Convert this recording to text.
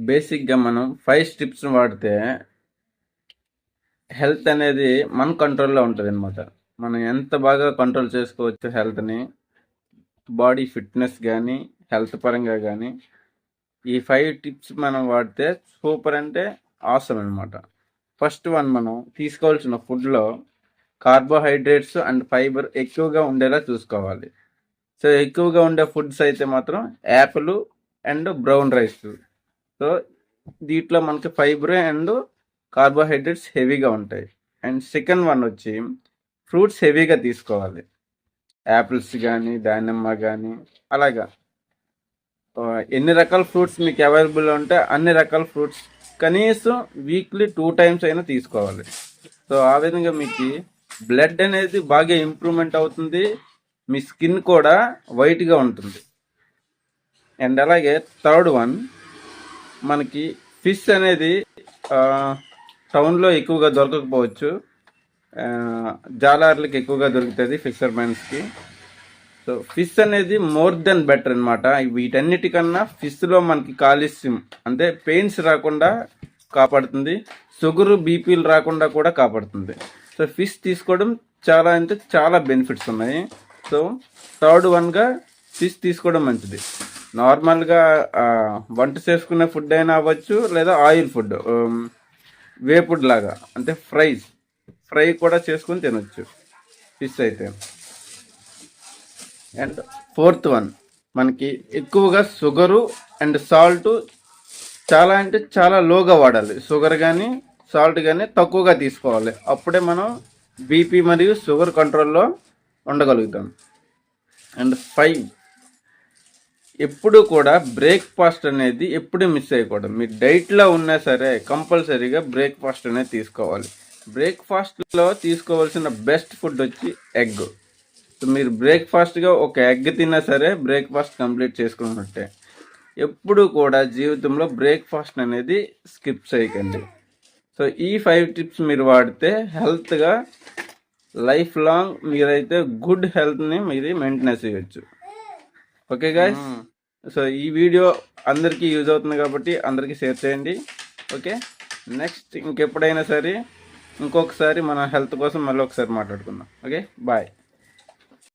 బేసిక్గా మనం 5 స్టెప్స్ వాడితే హెల్త్ అనేది మన కంట్రోల్లో ఉంటుంది అనమాట. మనం ఎంత బాగా కంట్రోల్ చేసుకోవచ్చు హెల్త్ని, బాడీ ఫిట్నెస్ కానీ హెల్త్ పరంగా కానీ ఈ 5 టిప్స్ మనం వాడితే సూపర్ అంటే ఆసమ్ అనమాట. ఫస్ట్ వన్, మనం తీసుకోవాల్సిన ఫుడ్లో కార్బోహైడ్రేట్స్ అండ్ ఫైబర్ ఎక్కువగా ఉండేలా చూసుకోవాలి. సో ఎక్కువగా ఉండే ఫుడ్స్ అయితే మాత్రం Apple and brown rice. So దీంట్లో మనకి ఫైబర్ అండ్ కార్బోహైడ్రేట్స్ హెవీగా ఉంటాయి. అండ్ సెకండ్ వన్ వచ్చి ఫ్రూట్స్ హెవీగా తీసుకోవాలి. యాపిల్స్ కానీ దానిమ్మ కానీ అలాగా ఎన్ని రకాల ఫ్రూట్స్ మీకు అవైలబుల్ ఉంటే అన్ని రకాల ఫ్రూట్స్ కనీసం వీక్లీ 2 times అయినా తీసుకోవాలి. సో ఆ విధంగా మీకు బ్లడ్ అనేది బాగా ఇంప్రూవ్మెంట్ అవుతుంది, మీ స్కిన్ కూడా వైట్గా ఉంటుంది. అండ్ అలాగే థర్డ్ వన్, మనకి ఫిష్ అనేది టౌన్లో ఎక్కువగా దొరకకపోవచ్చు, జాలార్లకి ఎక్కువగా దొరుకుతుంది ఫిషర్మెన్స్కి. సో ఫిష్ అనేది మోర్ దెన్ బెటర్ అనమాట. వీటన్నిటికన్నా ఫిష్లో మనకి కాల్షియం అంటే పెయిన్స్ రాకుండా కాపాడుతుంది, షుగర్ బీపీలు రాకుండా కూడా కాపాడుతుంది. సో ఫిష్ తీసుకోవడం చాలా అంటే చాలా బెనిఫిట్స్ ఉన్నాయి. సో థర్డ్ వన్గా ఫిష్ తీసుకోవడం మంచిది. నార్మల్గా వంట చేసుకునే ఫుడ్ అయినా అవ్వచ్చు, లేదా ఆయిల్ ఫుడ్ వేపుడ్ లాగా అంటే ఫ్రై కూడా చేసుకుని తినొచ్చు ఫిష్ అయితే. అండ్ ఫోర్త్ వన్, మనకి ఎక్కువగా షుగరు అండ్ సాల్ట్ చాలా అంటే చాలా లోగా వాడాలి. షుగర్ కానీ సాల్ట్ కానీ తక్కువగా తీసుకోవాలి, అప్పుడే మనం బీపీ మరియు షుగర్ కంట్రోల్లో ఉండగలుగుతాం. అండ్ 5, ఎప్పుడు కూడా బ్రేక్ఫాస్ట్ అనేది ఎప్పుడు మిస్ అయ్యకూడదు. మీరు డైట్లో ఉన్నా సరే కంపల్సరీగా బ్రేక్ఫాస్ట్ అనేది తీసుకోవాలి. బ్రేక్ఫాస్ట్లో తీసుకోవాల్సిన బెస్ట్ ఫుడ్ వచ్చి ఎగ్. సో మీరు బ్రేక్ఫాస్ట్గా ఒక ఎగ్ తిన్నా సరే బ్రేక్ఫాస్ట్ కంప్లీట్ చేసుకున్నట్టే. ఎప్పుడు కూడా జీవితంలో బ్రేక్ఫాస్ట్ అనేది స్కిప్ చేయకండి. సో ఈ 5 టిప్స్ మీరు వాడితే హెల్త్గా లైఫ్ లాంగ్ మీరైతే గుడ్ హెల్త్ని మీరు మెయింటెనెన్స్ చేయొచ్చు. ఓకే గైస్, సో ఈ వీడియో అందరికీ యూజ్ అవుతుంది కాబట్టి అందరికీ షేర్ చేయండి. ఓకే, నెక్స్ట్ ఇంకెప్పుడైనా సరే ఇంకొకసారి మన హెల్త్ కోసం మళ్ళీ ఒకసారి మాట్లాడుకుందాం. Okay, bye.